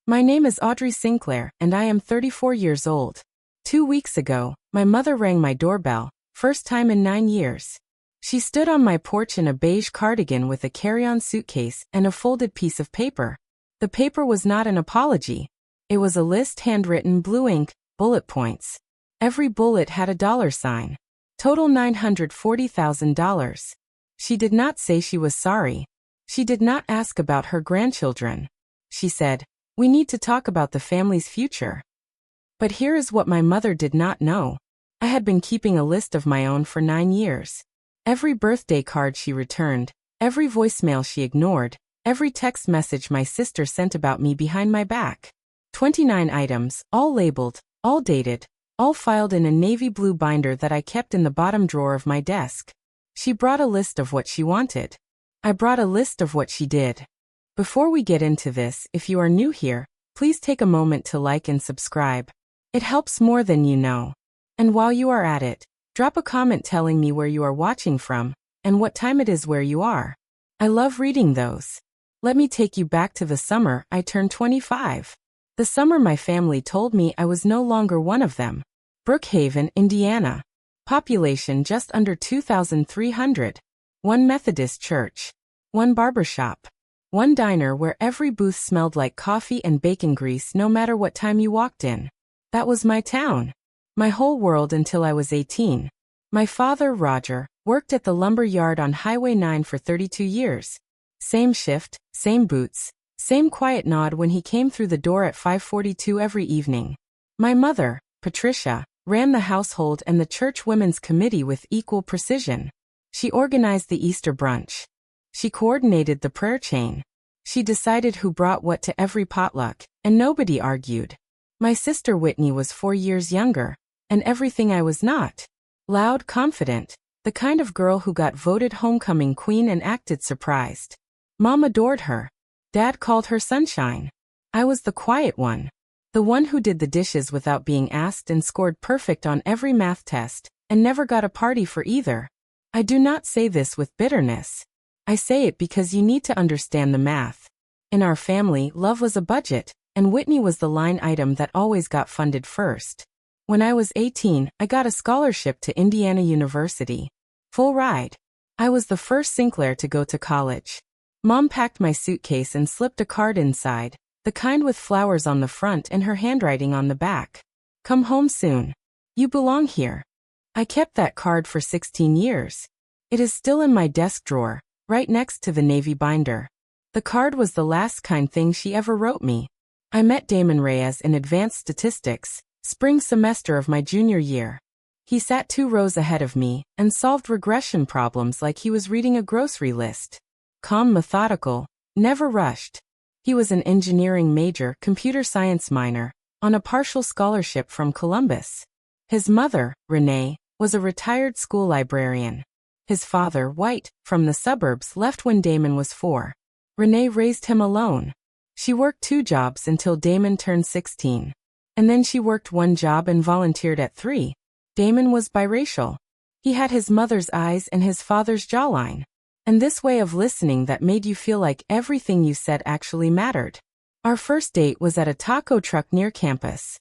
My name is Audrey Sinclair, and I am 34 years old. 2 weeks ago, my mother rang my doorbell, first time in 9 years. She stood on my porch in a beige cardigan with a carry-on suitcase and a folded piece of paper. The paper was not an apology. It was a list, handwritten, blue ink, bullet points. Every bullet had a dollar sign. Total $940,000. She did not say she was sorry. She did not ask about her grandchildren. She said, "We need to talk about the family's future." But here is what my mother did not know. I had been keeping a list of my own for 9 years. Every birthday card she returned, every voicemail she ignored, every text message my sister sent about me behind my back. 29 items, all labeled, all dated, all filed in a navy blue binder that I kept in the bottom drawer of my desk. She brought a list of what she wanted. I brought a list of what she did. Before we get into this, if you are new here, please take a moment to like and subscribe. It helps more than you know. And while you are at it, drop a comment telling me where you are watching from, and what time it is where you are. I love reading those. Let me take you back to the summer I turned 25. The summer my family told me I was no longer one of them. Brookhaven, Indiana. Population just under 2,300. One Methodist church. One barbershop. One diner where every booth smelled like coffee and bacon grease no matter what time you walked in. That was my town. My whole world until I was 18. My father, Roger, worked at the lumber yard on Highway 9 for 32 years. Same shift, same boots, same quiet nod when he came through the door at 5:42 every evening. My mother, Patricia, ran the household and the church women's committee with equal precision. She organized the Easter brunch. She coordinated the prayer chain. She decided who brought what to every potluck, and nobody argued. My sister Whitney was 4 years younger, and everything I was not. Loud, confident, the kind of girl who got voted homecoming queen and acted surprised. Mom adored her. Dad called her sunshine. I was the quiet one. The one who did the dishes without being asked and scored perfect on every math test, and never got a party for either. I do not say this with bitterness. I say it because you need to understand the math. In our family, love was a budget, and Whitney was the line item that always got funded first. When I was 18, I got a scholarship to Indiana University. Full ride. I was the first Sinclair to go to college. Mom packed my suitcase and slipped a card inside, the kind with flowers on the front and her handwriting on the back. "Come home soon. You belong here." I kept that card for 16 years. It is still in my desk drawer, right next to the navy binder. The card was the last kind thing she ever wrote me. I met Damon Reyes in advanced statistics, spring semester of my junior year. He sat 2 rows ahead of me and solved regression problems like he was reading a grocery list. Calm, methodical, never rushed. He was an engineering major, computer science minor, on a partial scholarship from Columbus. His mother, Renee, was a retired school librarian. His father, White, from the suburbs, left when Damon was 4. Renee raised him alone. She worked 2 jobs until Damon turned 16. And then she worked 1 job and volunteered at 3. Damon was biracial. He had his mother's eyes and his father's jawline. And this way of listening that made you feel like everything you said actually mattered. Our first date was at a taco truck near campus.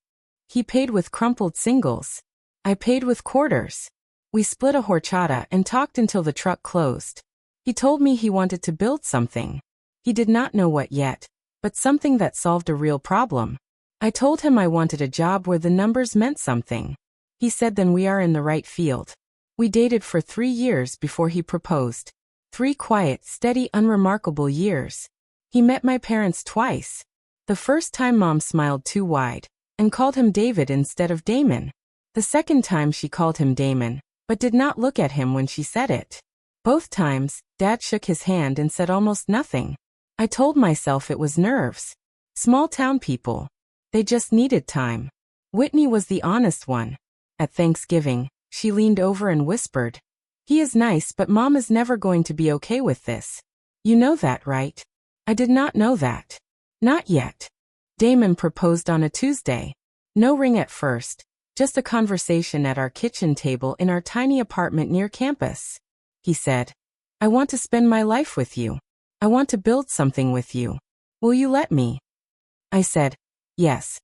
He paid with crumpled singles. I paid with quarters. We split a horchata and talked until the truck closed. He told me he wanted to build something. He did not know what yet, but something that solved a real problem. I told him I wanted a job where the numbers meant something. He said, "Then we are in the right field." We dated for 3 years before he proposed. 3 quiet, steady, unremarkable years. He met my parents twice. The first time Mom smiled too wide and called him David instead of Damon. The second time she called him Damon, but did not look at him when she said it. Both times, Dad shook his hand and said almost nothing. I told myself it was nerves. Small town people. They just needed time. Whitney was the honest one. At Thanksgiving, she leaned over and whispered, "He is nice, but Mom is never going to be okay with this. You know that, right?" I did not know that. Not yet. Damon proposed on a Tuesday. No ring at first, just a conversation at our kitchen table in our tiny apartment near campus. He said, "I want to spend my life with you. I want to build something with you. Will you let me?" I said, yes.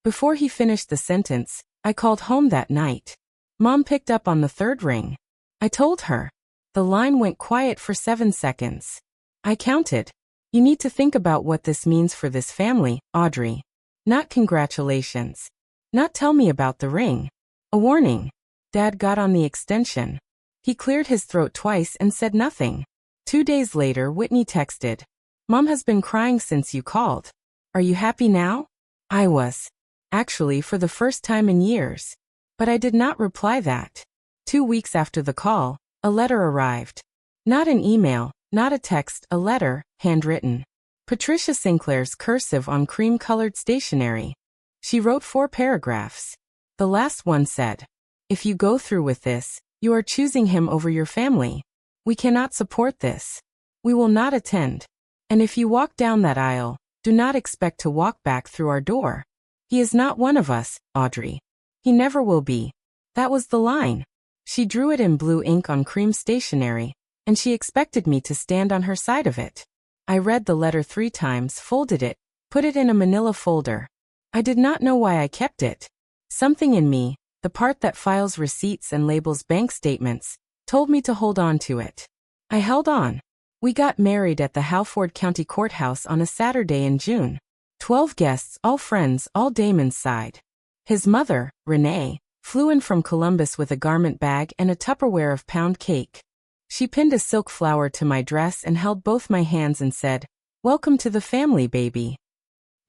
Before he finished the sentence, I called home that night. Mom picked up on the third ring. I told her. The line went quiet for 7 seconds. I counted. You need to think about what this means for this family, Audrey. Not congratulations. Not tell me about the ring. A warning. Dad got on the extension. He cleared his throat twice and said nothing. 2 days later, Whitney texted. Mom has been crying since you called. Are you happy now? I was. Actually, for the first time in years. But I did not reply that. 2 weeks after the call, a letter arrived. Not an email, not a text, a letter, handwritten. Patricia Sinclair's cursive on cream-colored stationery. She wrote 4 paragraphs. The last one said, if you go through with this, you are choosing him over your family. We cannot support this. We will not attend. And if you walk down that aisle, do not expect to walk back through our door. He is not one of us, Audrey. He never will be. That was the line. She drew it in blue ink on cream stationery, and she expected me to stand on her side of it. I read the letter 3 times, folded it, put it in a manila folder. I did not know why I kept it. Something in me, the part that files receipts and labels bank statements, told me to hold on to it. I held on. We got married at the Halford County Courthouse on a Saturday in June. 12 guests, all friends, all Damon's side. His mother, Renee, flew in from Columbus with a garment bag and a Tupperware of pound cake. She pinned a silk flower to my dress and held both my hands and said, welcome to the family, baby.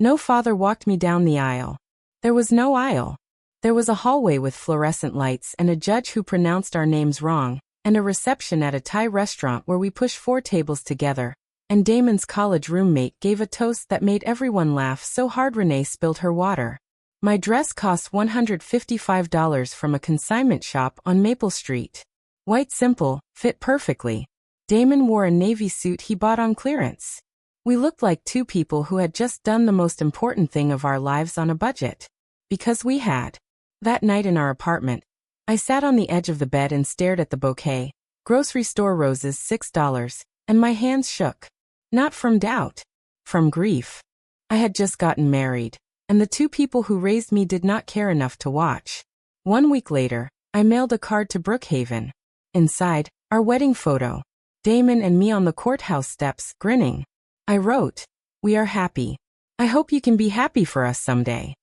No father walked me down the aisle. There was no aisle. There was a hallway with fluorescent lights and a judge who pronounced our names wrong, and a reception at a Thai restaurant where we pushed 4 tables together, and Damon's college roommate gave a toast that made everyone laugh so hard Renee spilled her water. My dress cost $155 from a consignment shop on Maple Street. White simple, fit perfectly. Damon wore a navy suit he bought on clearance. We looked like 2 people who had just done the most important thing of our lives on a budget. Because we had. That night in our apartment, I sat on the edge of the bed and stared at the bouquet, grocery store roses, $6, and my hands shook. Not from doubt. From grief. I had just gotten married, and the 2 people who raised me did not care enough to watch. 1 week later, I mailed a card to Brookhaven. Inside, our wedding photo. Damon and me on the courthouse steps, grinning. I wrote, we are happy. I hope you can be happy for us someday.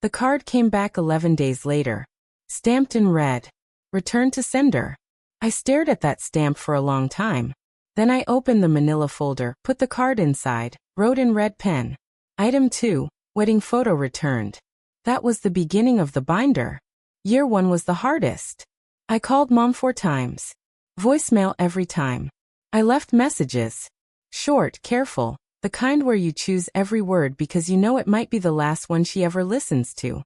The card came back 11 days later. Stamped in red. Returned to sender. I stared at that stamp for a long time. Then I opened the manila folder, put the card inside, wrote in red pen. Item 2, wedding photo returned. That was the beginning of the binder. Year 1 was the hardest. I called Mom 4 times. Voicemail every time. I left messages. Short, careful, the kind where you choose every word because you know it might be the last one she ever listens to.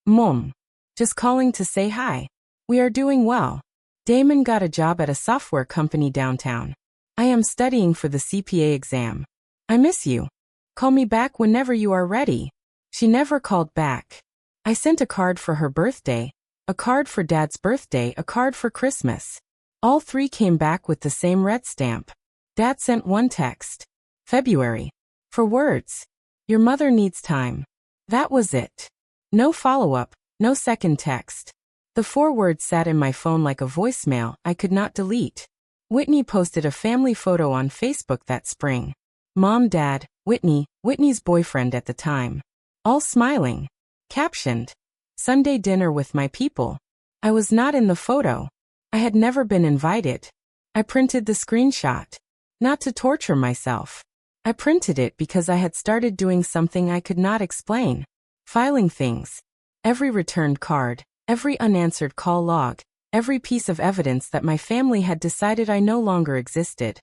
Mom. Just calling to say hi. We are doing well. Damon got a job at a software company downtown. I am studying for the CPA exam. I miss you. Call me back whenever you are ready. She never called back. I sent a card for her birthday, a card for Dad's birthday, a card for Christmas. All 3 came back with the same red stamp. Dad sent 1 text. February. For words. Your mother needs time. That was it. No follow-up, no second text. The 4 words sat in my phone like a voicemail I could not delete. Whitney posted a family photo on Facebook that spring. Mom, Dad, Whitney, Whitney's boyfriend at the time. All smiling. Captioned, Sunday dinner with my people. I was not in the photo. I had never been invited. I printed the screenshot. Not to torture myself. I printed it because I had started doing something I could not explain. Filing things. Every returned card, every unanswered call log, every piece of evidence that my family had decided I no longer existed.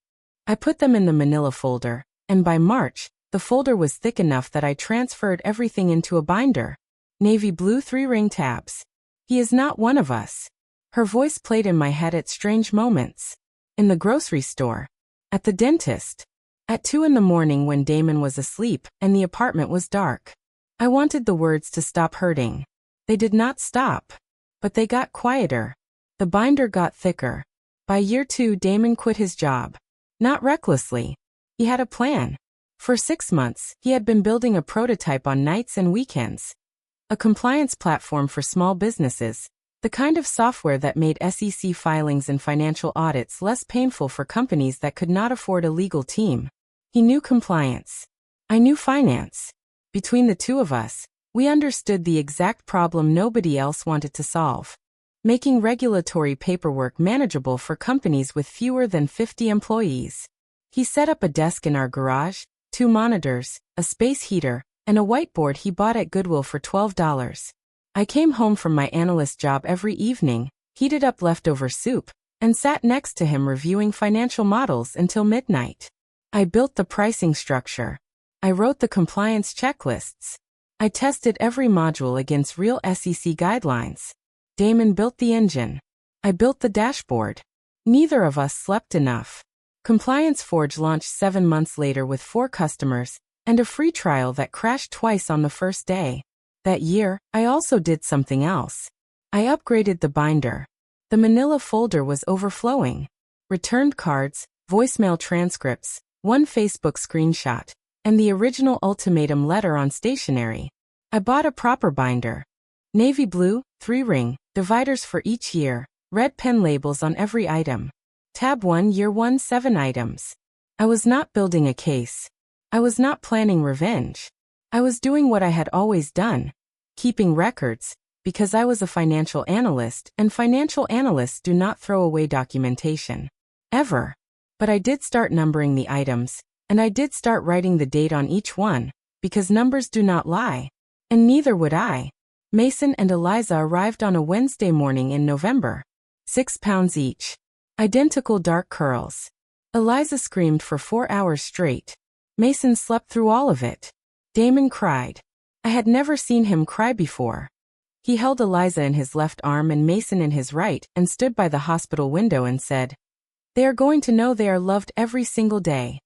I put them in the manila folder, and by March, the folder was thick enough that I transferred everything into a binder. Navy blue 3-ring tabs. He is not one of us. Her voice played in my head at strange moments. In the grocery store. At the dentist. At 2 in the morning when Damon was asleep and the apartment was dark. I wanted the words to stop hurting. They did not stop. But they got quieter. The binder got thicker. By year 2, Damon quit his job. Not recklessly. He had a plan. For 6 months, he had been building a prototype on nights and weekends. A compliance platform for small businesses, the kind of software that made SEC filings and financial audits less painful for companies that could not afford a legal team. He knew compliance. I knew finance. Between the two of us, we understood the exact problem nobody else wanted to solve: making regulatory paperwork manageable for companies with fewer than 50 employees. He set up a desk in our garage, 2 monitors, a space heater, and a whiteboard he bought at Goodwill for $12. I came home from my analyst job every evening, heated up leftover soup, and sat next to him reviewing financial models until midnight. I built the pricing structure. I wrote the compliance checklists. I tested every module against real SEC guidelines. Damon built the engine. I built the dashboard. Neither of us slept enough. Compliance Forge launched 7 months later with 4 customers and a free trial that crashed twice on the first day. That year, I also did something else. I upgraded the binder. The manila folder was overflowing. Returned cards, voicemail transcripts, 1 Facebook screenshot, and the original ultimatum letter on stationery. I bought a proper binder. Navy blue, 3-ring, dividers for each year, red pen labels on every item. Tab 1 Year 1 7 items. I was not building a case. I was not planning revenge. I was doing what I had always done, keeping records, because I was a financial analyst, and financial analysts do not throw away documentation. Ever. But I did start numbering the items, and I did start writing the date on each one, because numbers do not lie. And neither would I. Mason and Eliza arrived on a Wednesday morning in November. 6 pounds each. Identical dark curls. Eliza screamed for 4 hours straight. Mason slept through all of it. Damon cried. I had never seen him cry before. He held Eliza in his left arm and Mason in his right and stood by the hospital window and said, "They are going to know they are loved every single day."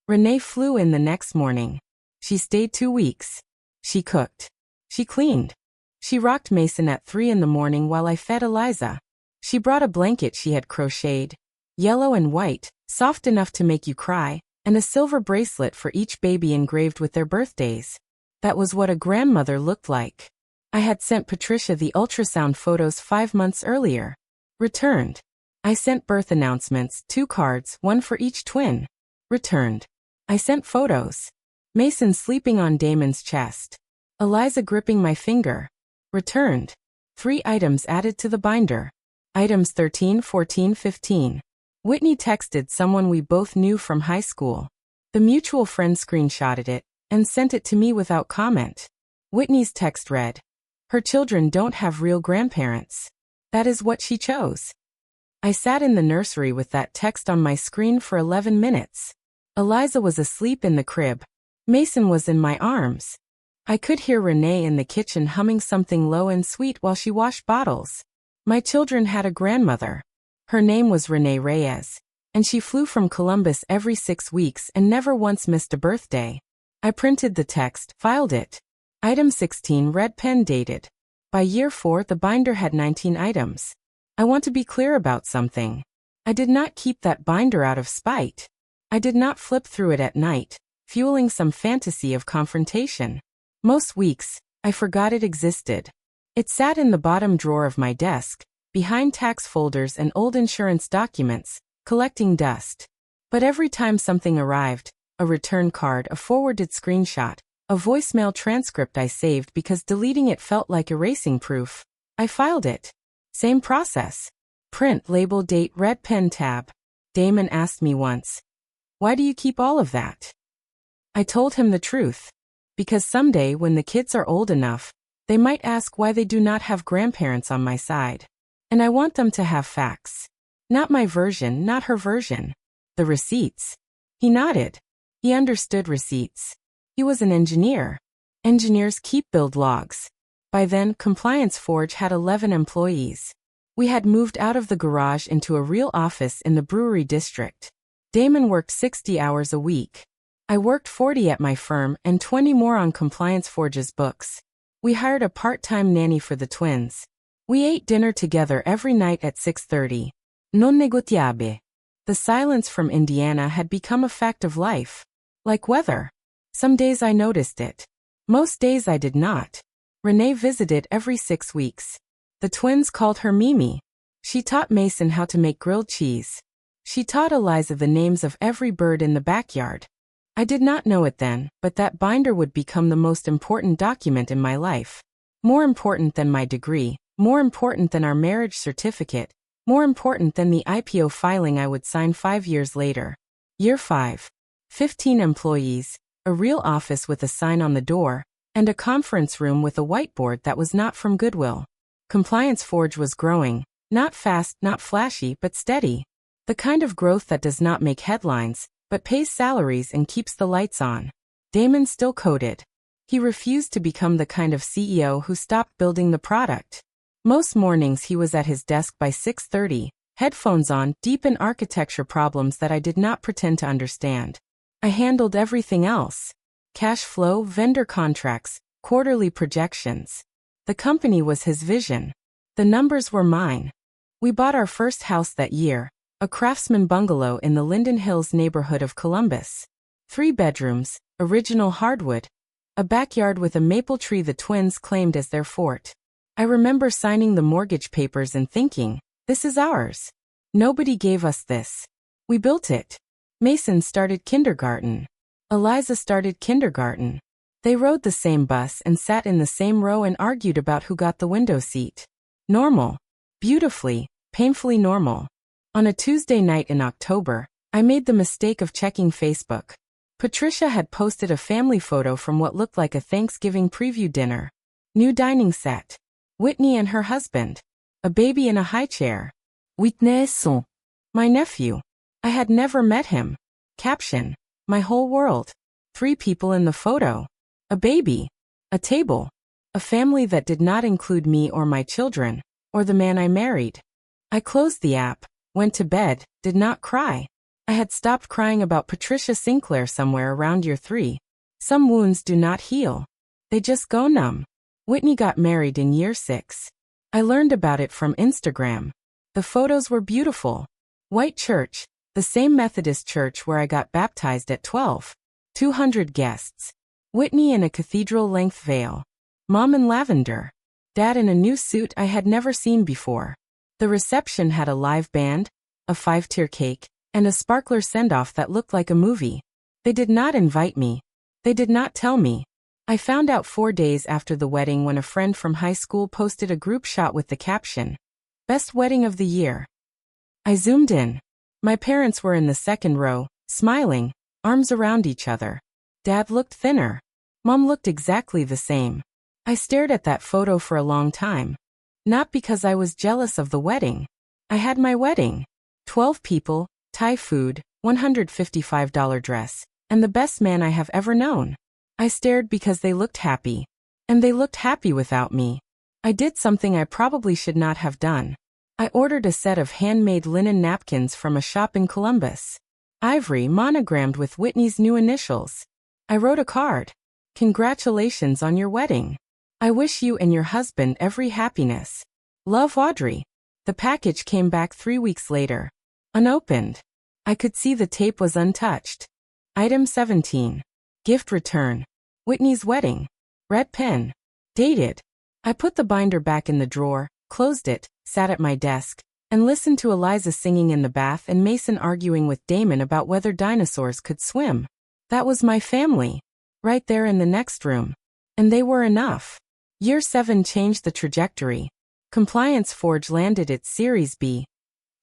Renee flew in the next morning. She stayed 2 weeks. She cooked. She cleaned. She rocked Mason at 3 in the morning while I fed Eliza. She brought a blanket she had crocheted, yellow and white, soft enough to make you cry, and a silver bracelet for each baby engraved with their birthdays. That was what a grandmother looked like. I had sent Patricia the ultrasound photos 5 months earlier. Returned. I sent birth announcements, 2 cards, 1 for each twin. Returned. I sent photos. Mason sleeping on Damon's chest. Eliza gripping my finger. Returned. 3 items added to the binder. Items 13, 14, 15. Whitney texted someone we both knew from high school. The mutual friend screenshotted it and sent it to me without comment. Whitney's text read, "Her children don't have real grandparents. That is what she chose." I sat in the nursery with that text on my screen for 11 minutes. Eliza was asleep in the crib. Mason was in my arms. I could hear Renee in the kitchen humming something low and sweet while she washed bottles. My children had a grandmother. Her name was Renee Reyes, and she flew from Columbus every 6 weeks and never once missed a birthday. I printed the text, filed it. Item 16 red pen dated. By year 4 the binder had 19 items. I want to be clear about something. I did not keep that binder out of spite. I did not flip through it at night, fueling some fantasy of confrontation. Most weeks, I forgot it existed. It sat in the bottom drawer of my desk, behind tax folders and old insurance documents, collecting dust. But every time something arrived, a return card, a forwarded screenshot, a voicemail transcript I saved because deleting it felt like erasing proof, I filed it. Same process. Print, label, date, red pen tab. Damon asked me once, "Why do you keep all of that?" I told him the truth. Because someday when the kids are old enough, they might ask why they do not have grandparents on my side. And I want them to have facts. Not my version, not her version. The receipts. He nodded. He understood receipts. He was an engineer. Engineers keep build logs. By then, Compliance Forge had 11 employees. We had moved out of the garage into a real office in the brewery district. Damon worked 60 hours a week. I worked 40 at my firm and 20 more on Compliance Forge's books. We hired a part-time nanny for the twins. We ate dinner together every night at 6:30. Non negotiable. The silence from Indiana had become a fact of life. Like weather. Some days I noticed it. Most days I did not. Renee visited every 6 weeks. The twins called her Mimi. She taught Mason how to make grilled cheese. She taught Eliza the names of every bird in the backyard. I did not know it then, but that binder would become the most important document in my life. More important than my degree, more important than our marriage certificate, more important than the IPO filing I would sign 5 years later. Year 5. 15 employees, a real office with a sign on the door, and a conference room with a whiteboard that was not from Goodwill. Compliance Forge was growing, not fast, not flashy, but steady. The kind of growth that does not make headlines, but pays salaries and keeps the lights on. Damon still coded. He refused to become the kind of CEO who stopped building the product. Most mornings he was at his desk by 6:30, headphones on, deep in architecture problems that I did not pretend to understand. I handled everything else. Cash flow, vendor contracts, quarterly projections. The company was his vision. The numbers were mine. We bought our first house that year, a craftsman bungalow in the Linden Hills neighborhood of Columbus. 3 bedrooms, original hardwood. A backyard with a maple tree the twins claimed as their fort. I remember signing the mortgage papers and thinking, this is ours. Nobody gave us this. We built it. Mason started kindergarten. Eliza started kindergarten. They rode the same bus and sat in the same row and argued about who got the window seat. Normal. Beautifully, painfully normal. On a Tuesday night in October, I made the mistake of checking Facebook. Patricia had posted a family photo from what looked like a Thanksgiving preview dinner. New dining set. Whitney and her husband. A baby in a high chair. Whitney son. My nephew. I had never met him. Caption. My whole world. 3 people in the photo. A baby. A table. A family that did not include me or my children, or the man I married. I closed the app, went to bed, did not cry. I had stopped crying about Patricia Sinclair somewhere around year 3. Some wounds do not heal. They just go numb. Whitney got married in year 6. I learned about it from Instagram. The photos were beautiful. White church, the same Methodist church where I got baptized at 12. 200 guests. Whitney in a cathedral-length veil. Mom in lavender. Dad in a new suit I had never seen before. The reception had a live band, a 5-tier cake, and a sparkler send-off that looked like a movie. They did not invite me. They did not tell me. I found out 4 days after the wedding when a friend from high school posted a group shot with the caption, "Best wedding of the year." I zoomed in. My parents were in the second row, smiling, arms around each other. Dad looked thinner. Mom looked exactly the same. I stared at that photo for a long time. Not because I was jealous of the wedding. I had my wedding. 12 people, Thai food, $155 dress, and the best man I have ever known. I stared because they looked happy. And they looked happy without me. I did something I probably should not have done. I ordered a set of handmade linen napkins from a shop in Columbus. Ivory monogrammed with Whitney's new initials. I wrote a card. Congratulations on your wedding. I wish you and your husband every happiness. Love, Audrey. The package came back 3 weeks later. Unopened. I could see the tape was untouched. Item 17. Gift return. Whitney's wedding. Red pen. Dated. I put the binder back in the drawer, closed it, sat at my desk, and listened to Eliza singing in the bath and Mason arguing with Damon about whether dinosaurs could swim. That was my family. Right there in the next room. And they were enough. Year 7 changed the trajectory. Compliance Forge landed its Series B.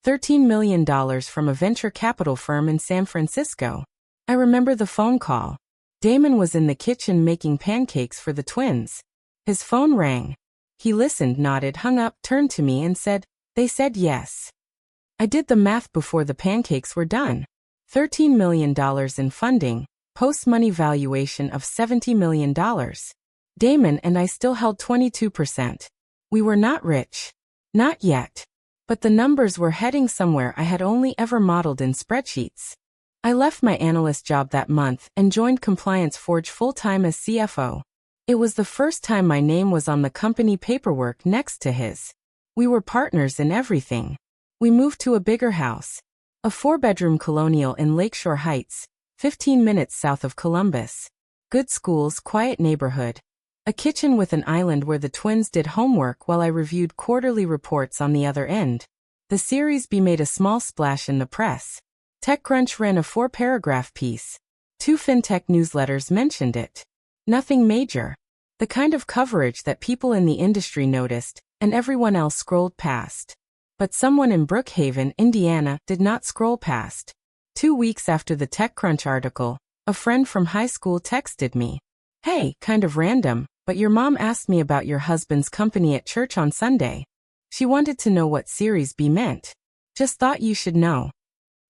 $13 million from a venture capital firm in San Francisco. I remember the phone call. Damon was in the kitchen making pancakes for the twins. His phone rang. He listened, nodded, hung up, turned to me and said, "They said yes." I did the math before the pancakes were done. $13 million in funding, post-money valuation of $70 million. Damon and I still held 22%. We were not rich. Not yet. But the numbers were heading somewhere I had only ever modeled in spreadsheets. I left my analyst job that month and joined Compliance Forge full-time as CFO. It was the first time my name was on the company paperwork next to his. We were partners in everything. We moved to a bigger house. A 4-bedroom colonial in Lakeshore Heights, 15 minutes south of Columbus. Good schools, quiet neighborhood. A kitchen with an island where the twins did homework while I reviewed quarterly reports on the other end. The Series B made a small splash in the press. TechCrunch ran a 4-paragraph piece. 2 fintech newsletters mentioned it. Nothing major. The kind of coverage that people in the industry noticed, and everyone else scrolled past. But someone in Brookhaven, Indiana, did not scroll past. 2 weeks after the TechCrunch article, a friend from high school texted me. "Hey, kind of random, but your mom asked me about your husband's company at church on Sunday. She wanted to know what Series B meant. Just thought you should know."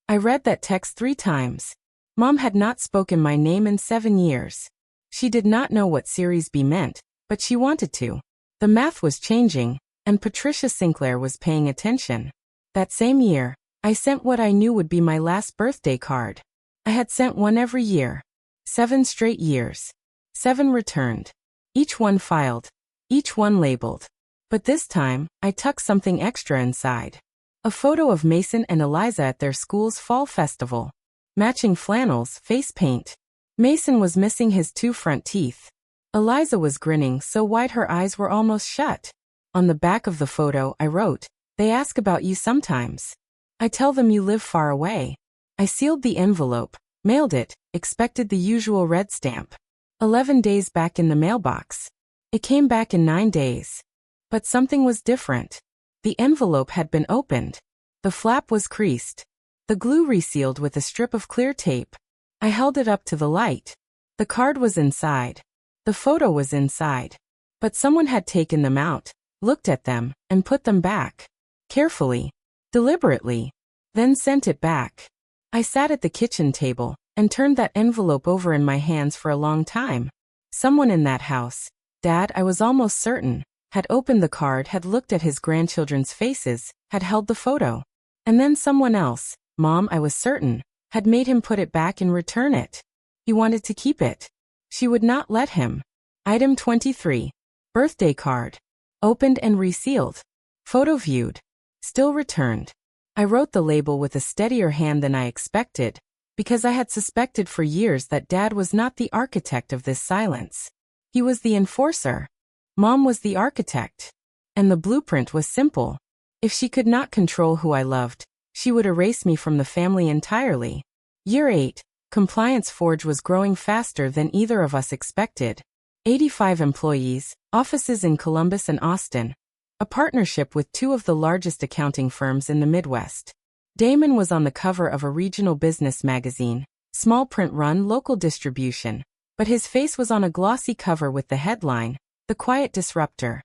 I read that text 3 times. Mom had not spoken my name in 7 years. She did not know what Series B meant, but she wanted to. The math was changing, and Patricia Sinclair was paying attention. That same year, I sent what I knew would be my last birthday card. I had sent one every year. 7 straight years. 7 returned. Each one filed. Each one labeled. But this time, I tucked something extra inside. A photo of Mason and Eliza at their school's fall festival. Matching flannels, face paint. Mason was missing his 2 front teeth. Eliza was grinning so wide her eyes were almost shut. On the back of the photo, I wrote, "They ask about you sometimes. I tell them you live far away." I sealed the envelope, mailed it, expected the usual red stamp. 11 days back in the mailbox. It came back in 9 days. But something was different. The envelope had been opened. The flap was creased. The glue resealed with a strip of clear tape. I held it up to the light. The card was inside. The photo was inside. But someone had taken them out, looked at them, and put them back. Carefully. Deliberately. Then sent it back. I sat at the kitchen table, and turned that envelope over in my hands for a long time. Someone in that house, Dad, I was almost certain, had opened the card, had looked at his grandchildren's faces, had held the photo. And then someone else, Mom, I was certain, had made him put it back and return it. He wanted to keep it. She would not let him. Item 23. Birthday card. Opened and resealed. Photo viewed. Still returned. I wrote the label with a steadier hand than I expected, because I had suspected for years that Dad was not the architect of this silence. He was the enforcer. Mom was the architect. And the blueprint was simple. If she could not control who I loved, she would erase me from the family entirely. Year 8, Compliance Forge was growing faster than either of us expected. 85 employees, offices in Columbus and Austin. A partnership with 2 of the largest accounting firms in the Midwest. Damon was on the cover of a regional business magazine, small print run, local distribution, but his face was on a glossy cover with the headline, "The Quiet Disruptor."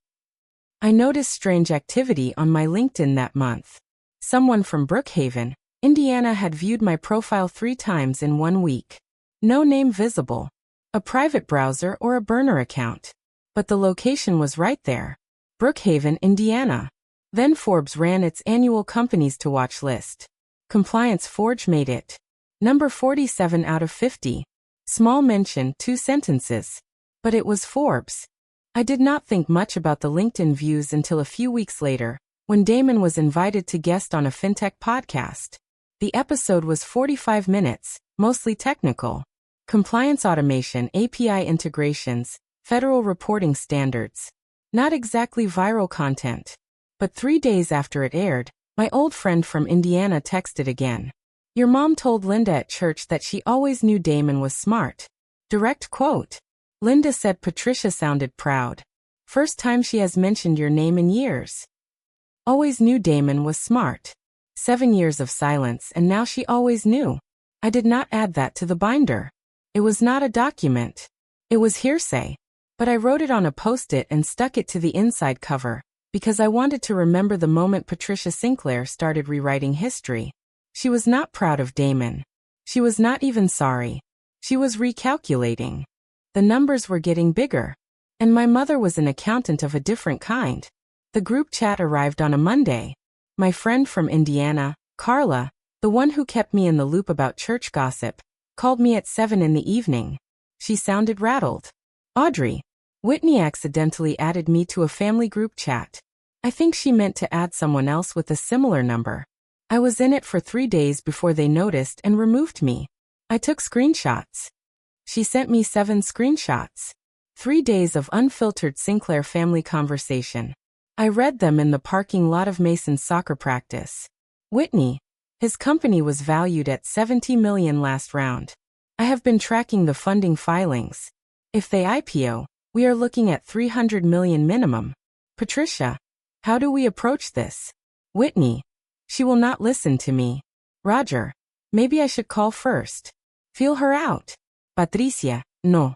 I noticed strange activity on my LinkedIn that month. Someone from Brookhaven, Indiana had viewed my profile 3 times in 1 week. No name visible. A private browser or a burner account. But the location was right there. Brookhaven, Indiana. Then Forbes ran its annual companies to watch list. Compliance Forge made it. Number 47 out of 50. Small mention, 2 sentences. But it was Forbes. I did not think much about the LinkedIn views until a few weeks later, when Damon was invited to guest on a fintech podcast. The episode was 45 minutes, mostly technical. Compliance automation, API integrations, federal reporting standards. Not exactly viral content. But 3 days after it aired, my old friend from Indiana texted again. "Your mom told Linda at church that she always knew Damon was smart." Direct quote. Linda said Patricia sounded proud. "First time she has mentioned your name in years." Always knew Damon was smart. 7 years of silence, and now she always knew. I did not add that to the binder. It was not a document. It was hearsay. But I wrote it on a Post-it and stuck it to the inside cover, because I wanted to remember the moment Patricia Sinclair started rewriting history. She was not proud of Damon. She was not even sorry. She was recalculating. The numbers were getting bigger. And my mother was an accountant of a different kind. The group chat arrived on a Monday. My friend from Indiana, Carla, the one who kept me in the loop about church gossip, called me at 7 in the evening. She sounded rattled. "Audrey, Whitney accidentally added me to a family group chat. I think she meant to add someone else with a similar number. I was in it for 3 days before they noticed and removed me. I took screenshots. She sent me 7 screenshots. 3 days of unfiltered Sinclair family conversation. I read them in the parking lot of Mason's soccer practice. Whitney. His company was valued at $70 million last round. I have been tracking the funding filings. If they IPO, we are looking at $300 million minimum. Patricia. How do we approach this? Whitney. She will not listen to me. Roger. Maybe I should call first. Feel her out. Patricia. No.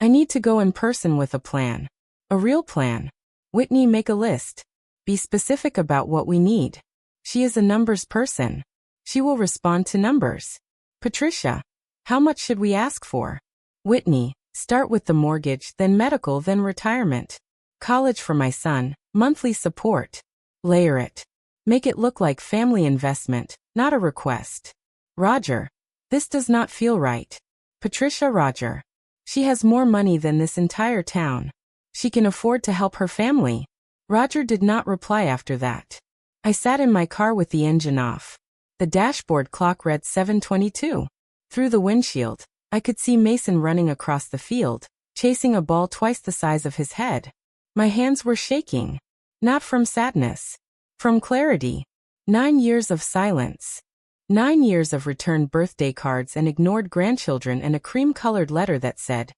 I need to go in person with a plan. A real plan. Whitney, make a list. Be specific about what we need. She is a numbers person. She will respond to numbers. Patricia. How much should we ask for? Whitney. Start with the mortgage, then medical, then retirement. College for my son, monthly support. Layer it. Make it look like family investment, not a request. Roger. This does not feel right. Patricia. Roger. She has more money than this entire town. She can afford to help her family. Roger did not reply after that. I sat in my car with the engine off. The dashboard clock read 7:22. Through the windshield, I could see Mason running across the field, chasing a ball twice the size of his head. My hands were shaking. Not from sadness. From clarity. 9 years of silence. 9 years of returned birthday cards and ignored grandchildren and a cream-colored letter that said,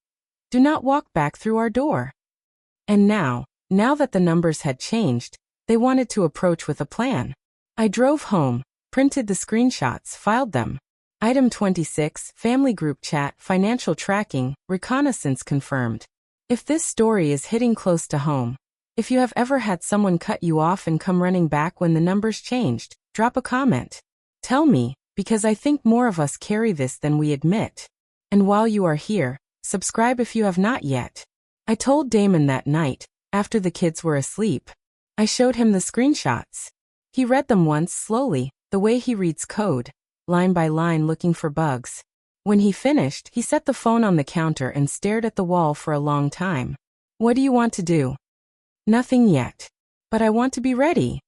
"Do not walk back through our door." And now that the numbers had changed, they wanted to approach with a plan. I drove home, printed the screenshots, filed them. Item 26, family group chat, financial tracking, reconnaissance confirmed. If this story is hitting close to home, if you have ever had someone cut you off and come running back when the numbers changed, drop a comment. Tell me, because I think more of us carry this than we admit. And while you are here, subscribe if you have not yet. I told Damon that night, after the kids were asleep. I showed him the screenshots. He read them once slowly, the way he reads code, line by line looking for bugs. When he finished, he set the phone on the counter and stared at the wall for a long time. What do you want to do? Nothing yet. But I want to be ready.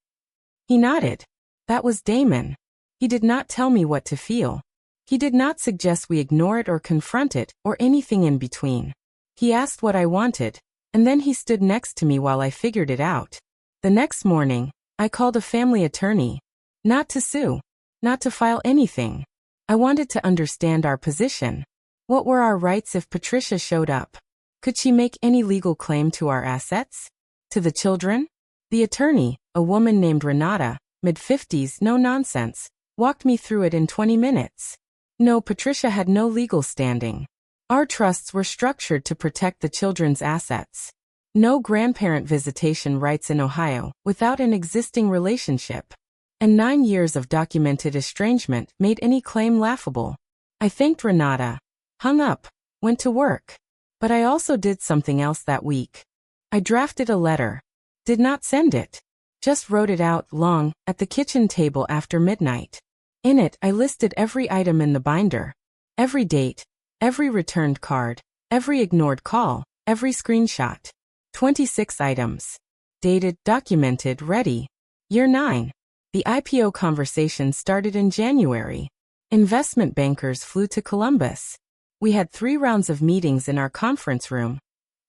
He nodded. That was Damon. He did not tell me what to feel. He did not suggest we ignore it or confront it, or anything in between. He asked what I wanted, and then he stood next to me while I figured it out. The next morning, I called a family attorney. Not to sue. Not to file anything. I wanted to understand our position. What were our rights if Patricia showed up? Could she make any legal claim to our assets? To the children? The attorney, a woman named Renata, mid-50s, no nonsense, walked me through it in 20 minutes. No, Patricia had no legal standing. Our trusts were structured to protect the children's assets. No grandparent visitation rights in Ohio without an existing relationship. And 9 years of documented estrangement made any claim laughable. I thanked Renata, hung up, went to work. But I also did something else that week. I drafted a letter. Did not send it. Just wrote it out long, at the kitchen table after midnight. In it, I listed every item in the binder. Every date, every returned card, every ignored call, every screenshot. 26 items. Dated, documented, ready. Year 9. The IPO conversation started in January. Investment bankers flew to Columbus. We had 3 rounds of meetings in our conference room.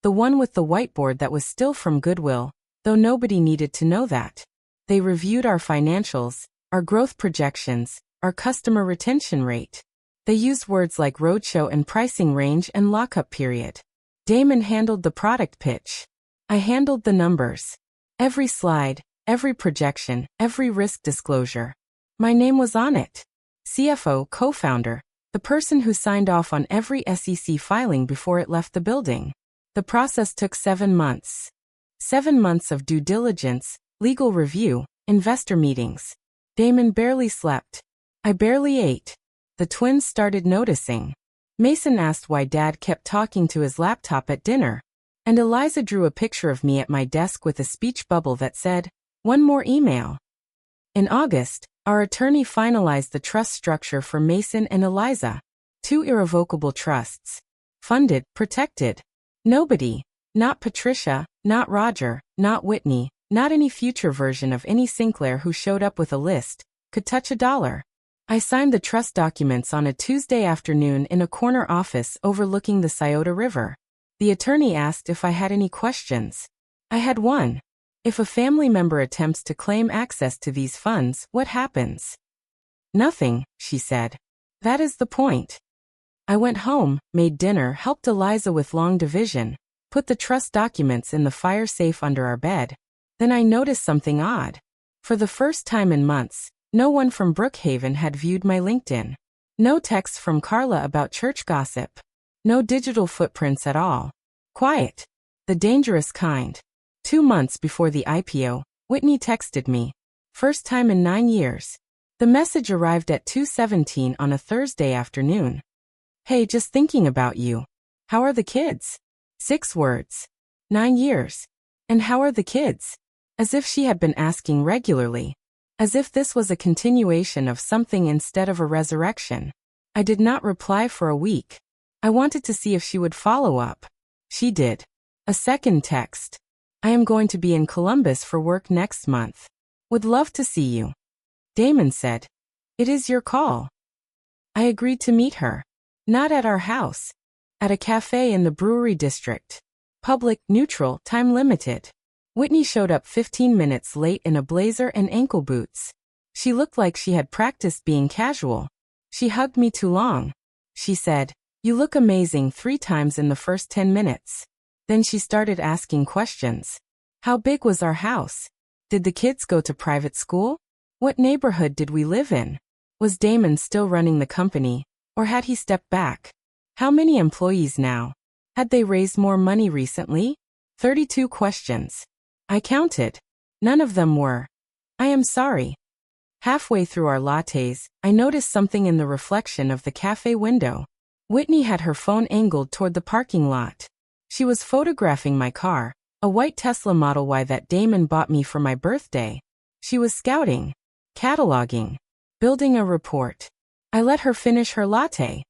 The one with the whiteboard that was still from Goodwill, though nobody needed to know that. They reviewed our financials, our growth projections, our customer retention rate. They used words like roadshow and pricing range and lockup period. Damon handled the product pitch. I handled the numbers. Every slide, every projection, every risk disclosure. My name was on it. CFO, co-founder, the person who signed off on every SEC filing before it left the building. The process took 7 months. 7 months of due diligence, legal review, investor meetings. Damon barely slept. I barely ate. The twins started noticing. Mason asked why Dad kept talking to his laptop at dinner. And Eliza drew a picture of me at my desk with a speech bubble that said, "One more email." In August, our attorney finalized the trust structure for Mason and Eliza. 2 irrevocable trusts. Funded, protected. Nobody, not Patricia, not Roger, not Whitney, not any future version of any Sinclair who showed up with a list, could touch $1. I signed the trust documents on a Tuesday afternoon in a corner office overlooking the Scioto River. The attorney asked if I had any questions. I had one. If a family member attempts to claim access to these funds, what happens? Nothing, she said. That is the point. I went home, made dinner, helped Eliza with long division, put the trust documents in the fire safe under our bed. Then I noticed something odd. For the first time in months, no one from Brookhaven had viewed my LinkedIn. No texts from Carla about church gossip. No digital footprints at all. Quiet. The dangerous kind. 2 months before the IPO, Whitney texted me. First time in 9 years. The message arrived at 2:17 on a Thursday afternoon. Hey, just thinking about you. How are the kids? 6 words. 9 years. And how are the kids? As if she had been asking regularly. As if this was a continuation of something instead of a resurrection. I did not reply for a week. I wanted to see if she would follow up. She did. A second text. I am going to be in Columbus for work next month. Would love to see you. Damon said. It is your call. I agreed to meet her. Not at our house. At a cafe in the Brewery District. Public, neutral, time limited. Whitney showed up 15 minutes late in a blazer and ankle boots. She looked like she had practiced being casual. She hugged me too long. She said, "You look amazing" 3 times in the first 10 minutes. Then she started asking questions. How big was our house? Did the kids go to private school? What neighborhood did we live in? Was Damon still running the company, or had he stepped back? How many employees now? Had they raised more money recently? 32 questions. I counted. None of them were. I am sorry. Halfway through our lattes, I noticed something in the reflection of the cafe window. Whitney had her phone angled toward the parking lot. She was photographing my car, a white Tesla Model Y that Damon bought me for my birthday. She was scouting, cataloging, building a report. I let her finish her latte.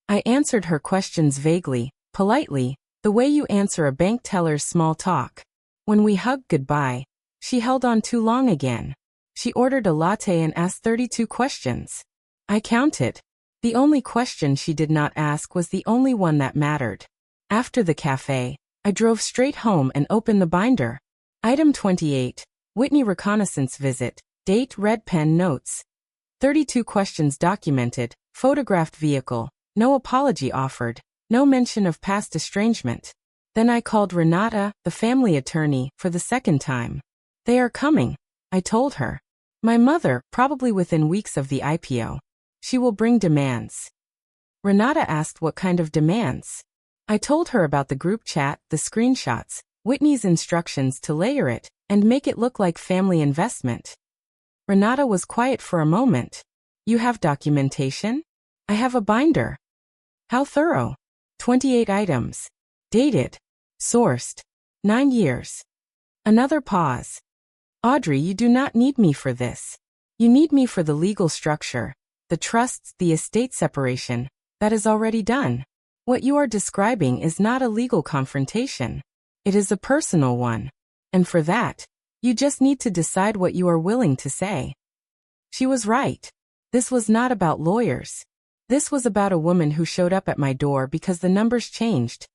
I answered her questions vaguely, politely, the way you answer a bank teller's small talk. When we hugged goodbye, she held on too long again. She ordered a latte and asked 32 questions. I counted. The only question she did not ask was the only one that mattered. After the cafe, I drove straight home and opened the binder. Item 28, Whitney reconnaissance visit, date red pen notes. 32 questions documented, photographed vehicle, no apology offered, no mention of past estrangement. Then I called Renata, the family attorney, for the second time. They are coming, I told her. My mother, probably within weeks of the IPO. She will bring demands. Renata asked what kind of demands. I told her about the group chat, the screenshots, Whitney's instructions to layer it, and make it look like family investment. Renata was quiet for a moment. You have documentation? I have a binder. How thorough? 28 items. Dated. Sourced. 9 years. Another pause. Audrey, you do not need me for this. You need me for the legal structure, the trusts, the estate separation. That is already done. What you are describing is not a legal confrontation. It is a personal one. And for that, you just need to decide what you are willing to say. She was right. This was not about lawyers. This was about a woman who showed up at my door because the numbers changed,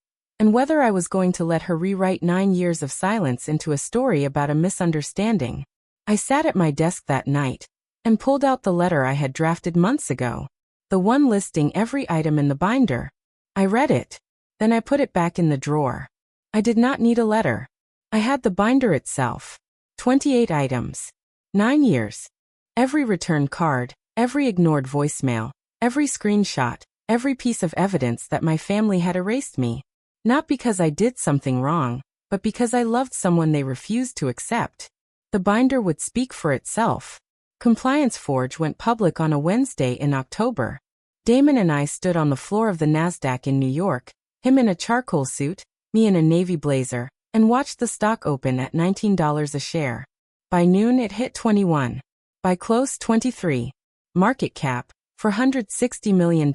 and whether I was going to let her rewrite 9 years of silence into a story about a misunderstanding. I sat at my desk that night and pulled out the letter I had drafted months ago, the one listing every item in the binder. I read it. Then I put it back in the drawer. I did not need a letter. I had the binder itself. 28 items. 9 years. Every returned card, every ignored voicemail, every screenshot, every piece of evidence that my family had erased me. Not because I did something wrong, but because I loved someone they refused to accept. The binder would speak for itself. Compliance Forge went public on a Wednesday in October. Damon and I stood on the floor of the NASDAQ in New York, him in a charcoal suit, me in a navy blazer, and watched the stock open at $19 a share. By noon it hit 21. By close 23. Market cap, $460 million.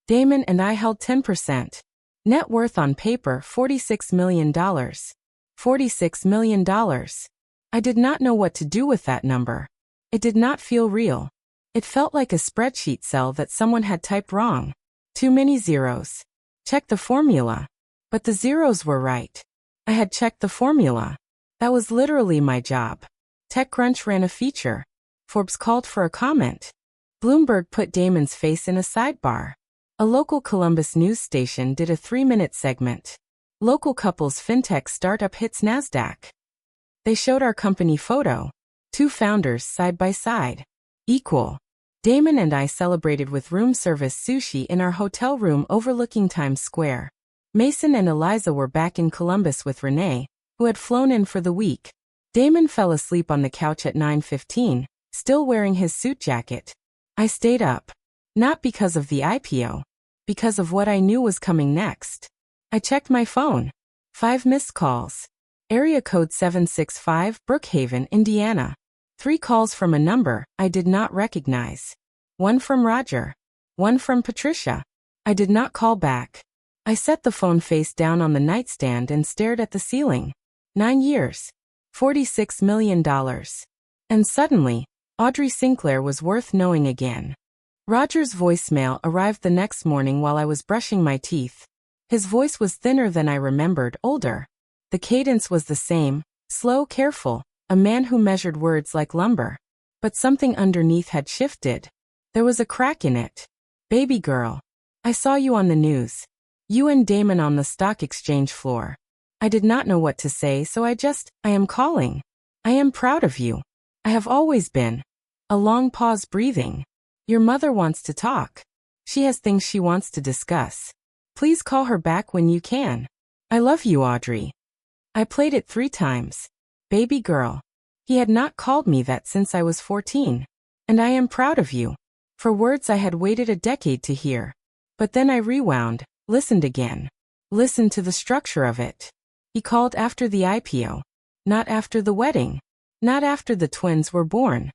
Damon and I held 10%. Net worth on paper, $46 million. $46 million. I did not know what to do with that number. It did not feel real. It felt like a spreadsheet cell that someone had typed wrong. Too many zeros. Check the formula. But the zeros were right. I had checked the formula. That was literally my job. TechCrunch ran a feature. Forbes called for a comment. Bloomberg put Damon's face in a sidebar. A local Columbus news station did a 3-minute segment. Local couples fintech startup hits NASDAQ. They showed our company photo. 2 founders side by side. Equal. Damon and I celebrated with room service sushi in our hotel room overlooking Times Square. Mason and Eliza were back in Columbus with Renee, who had flown in for the week. Damon fell asleep on the couch at 9:15, still wearing his suit jacket. I stayed up. Not because of the IPO. Because of what I knew was coming next. I checked my phone. 5 missed calls. Area code 765, Brookhaven, Indiana. 3 calls from a number I did not recognize. 1 from Roger. 1 from Patricia. I did not call back. I set the phone face down on the nightstand and stared at the ceiling. 9 years. $46 million. And suddenly, Audrey Sinclair was worth knowing again. Roger's voicemail arrived the next morning while I was brushing my teeth. His voice was thinner than I remembered, older. The cadence was the same, slow, careful, a man who measured words like lumber. But something underneath had shifted. There was a crack in it. Baby girl. I saw you on the news. You and Damon on the stock exchange floor. I did not know what to say, so I am calling. I am proud of you. I have always been. A long pause, breathing. Your mother wants to talk. She has things she wants to discuss. Please call her back when you can. I love you, Audrey. I played it 3 times. Baby girl. He had not called me that since I was 14. And I am proud of you. For words I had waited a decade to hear. But then I rewound, listened again. Listened to the structure of it. He called after the IPO. Not after the wedding. Not after the twins were born.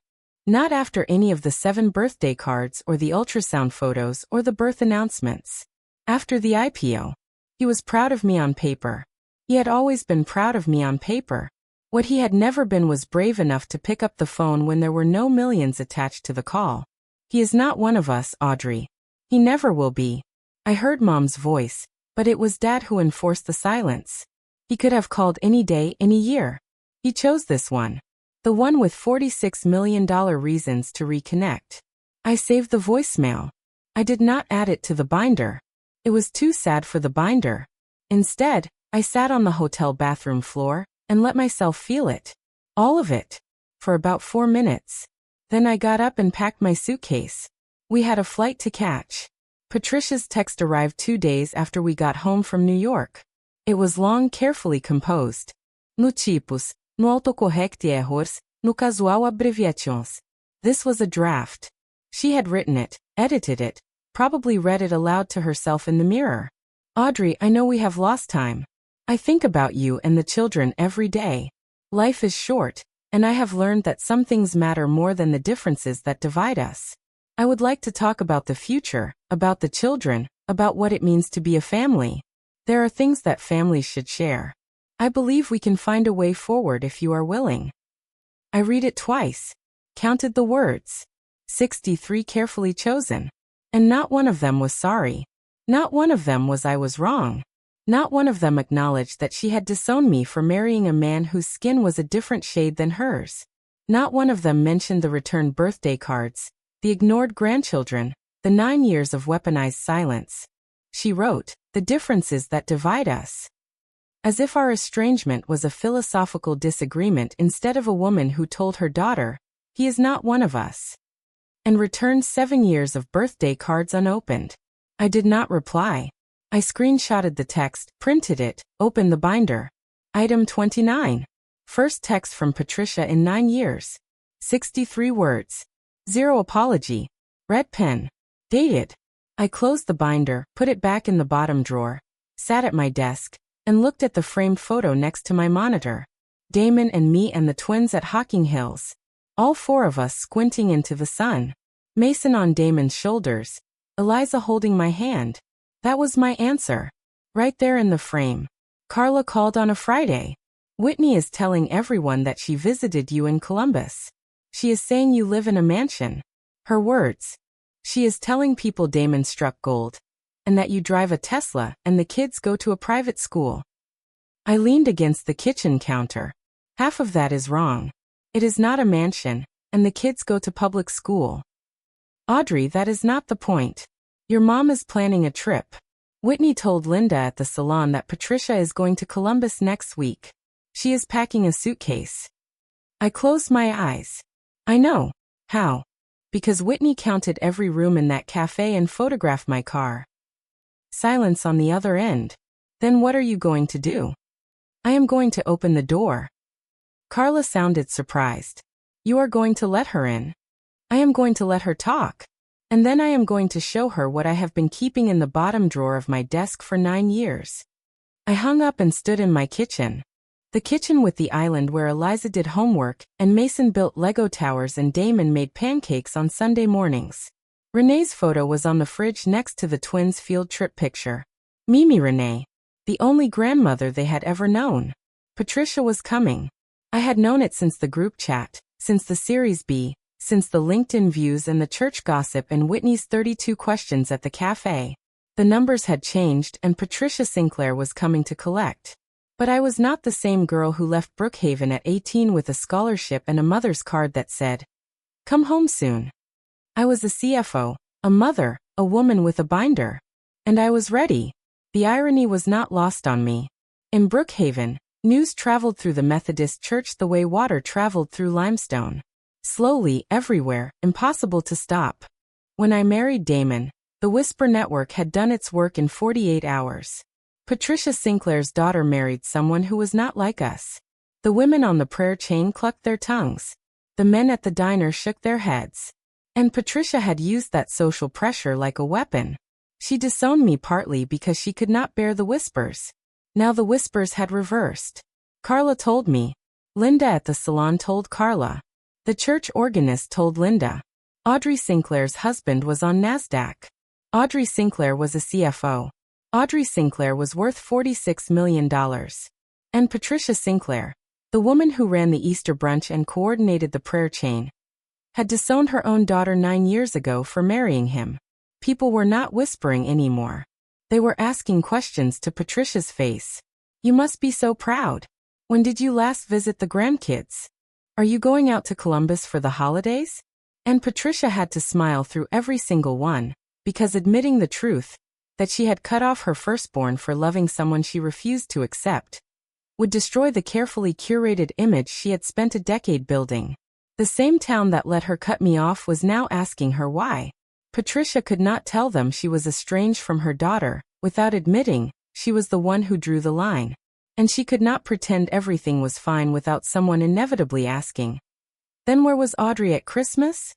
Not after any of the 7 birthday cards or the ultrasound photos or the birth announcements. After the IPO. He was proud of me on paper. He had always been proud of me on paper. What he had never been was brave enough to pick up the phone when there were no millions attached to the call. He is not one of us, Audrey. He never will be. I heard Mom's voice, but it was Dad who enforced the silence. He could have called any day, any year. He chose this one. The one with $46 million reasons to reconnect. I saved the voicemail. I did not add it to the binder. It was too sad for the binder. Instead, I sat on the hotel bathroom floor and let myself feel it. All of it. For about 4 minutes. Then I got up and packed my suitcase. We had a flight to catch. Patricia's text arrived 2 days after we got home from New York. It was long, carefully composed. No tipos, no autocorrect errors, no casual abreviations. This was a draft. She had written it, edited it, probably read it aloud to herself in the mirror. Audrey, I know we have lost time. I think about you and the children every day. Life is short, and I have learned that some things matter more than the differences that divide us. I would like to talk about the future, about the children, about what it means to be a family. There are things that families should share. I believe we can find a way forward if you are willing. I read it twice. Counted the words. 63 carefully chosen. And not one of them was sorry. Not one of them was I was wrong. Not one of them acknowledged that she had disowned me for marrying a man whose skin was a different shade than hers. Not one of them mentioned the returned birthday cards, the ignored grandchildren, the 9 years of weaponized silence. She wrote, the differences that divide us. As if our estrangement was a philosophical disagreement instead of a woman who told her daughter, he is not one of us. And returned 7 years of birthday cards unopened. I did not reply. I screenshotted the text, printed it, opened the binder. Item 29. First text from Patricia in 9 years. 63 words. 0 apology. Red pen. Dated. I closed the binder, put it back in the bottom drawer, sat at my desk, and looked at the framed photo next to my monitor. Damon and me and the twins at Hocking Hills. All 4 of us squinting into the sun. Mason on Damon's shoulders. Eliza holding my hand. That was my answer. Right there in the frame. Carla called on a Friday. Whitney is telling everyone that she visited you in Columbus. She is saying you live in a mansion. Her words. She is telling people Damon struck gold. And that you drive a Tesla and the kids go to a private school. I leaned against the kitchen counter. Half of that is wrong. It is not a mansion, and the kids go to public school. Audrey, that is not the point. Your mom is planning a trip. Whitney told Linda at the salon that Patricia is going to Columbus next week. She is packing a suitcase. I closed my eyes. I know. How? Because Whitney counted every room in that cafe and photographed my car. Silence on the other end. Then what are you going to do? I am going to open the door. Carla sounded surprised. You are going to let her in? I am going to let her talk. And then I am going to show her what I have been keeping in the bottom drawer of my desk for 9 years. I hung up and stood in my kitchen. The kitchen with the island where Eliza did homework, and Mason built Lego towers and Damon made pancakes on Sunday mornings. Renee's photo was on the fridge next to the twins' field trip picture. Mimi Renee. The only grandmother they had ever known. Patricia was coming. I had known it since the group chat, since the Series B, since the LinkedIn views and the church gossip and Whitney's 32 questions at the cafe. The numbers had changed and Patricia Sinclair was coming to collect. But I was not the same girl who left Brookhaven at 18 with a scholarship and a mother's card that said, "Come home soon." I was a CFO, a mother, a woman with a binder. And I was ready. The irony was not lost on me. In Brookhaven, news traveled through the Methodist Church the way water traveled through limestone. Slowly, everywhere, impossible to stop. When I married Damon, the Whisper Network had done its work in 48 hours. Patricia Sinclair's daughter married someone who was not like us. The women on the prayer chain clucked their tongues. The men at the diner shook their heads. And Patricia had used that social pressure like a weapon. She disowned me partly because she could not bear the whispers. Now the whispers had reversed. Carla told me. Linda at the salon told Carla. The church organist told Linda. Audrey Sinclair's husband was on NASDAQ. Audrey Sinclair was a CFO. Audrey Sinclair was worth $46 million. And Patricia Sinclair, the woman who ran the Easter brunch and coordinated the prayer chain, had disowned her own daughter 9 years ago for marrying him. People were not whispering anymore. They were asking questions to Patricia's face. You must be so proud. When did you last visit the grandkids? Are you going out to Columbus for the holidays? And Patricia had to smile through every single one, because admitting the truth, that she had cut off her firstborn for loving someone she refused to accept, would destroy the carefully curated image she had spent a decade building. The same town that let her cut me off was now asking her why. Patricia could not tell them she was estranged from her daughter, without admitting she was the one who drew the line. And she could not pretend everything was fine without someone inevitably asking. Then where was Audrey at Christmas?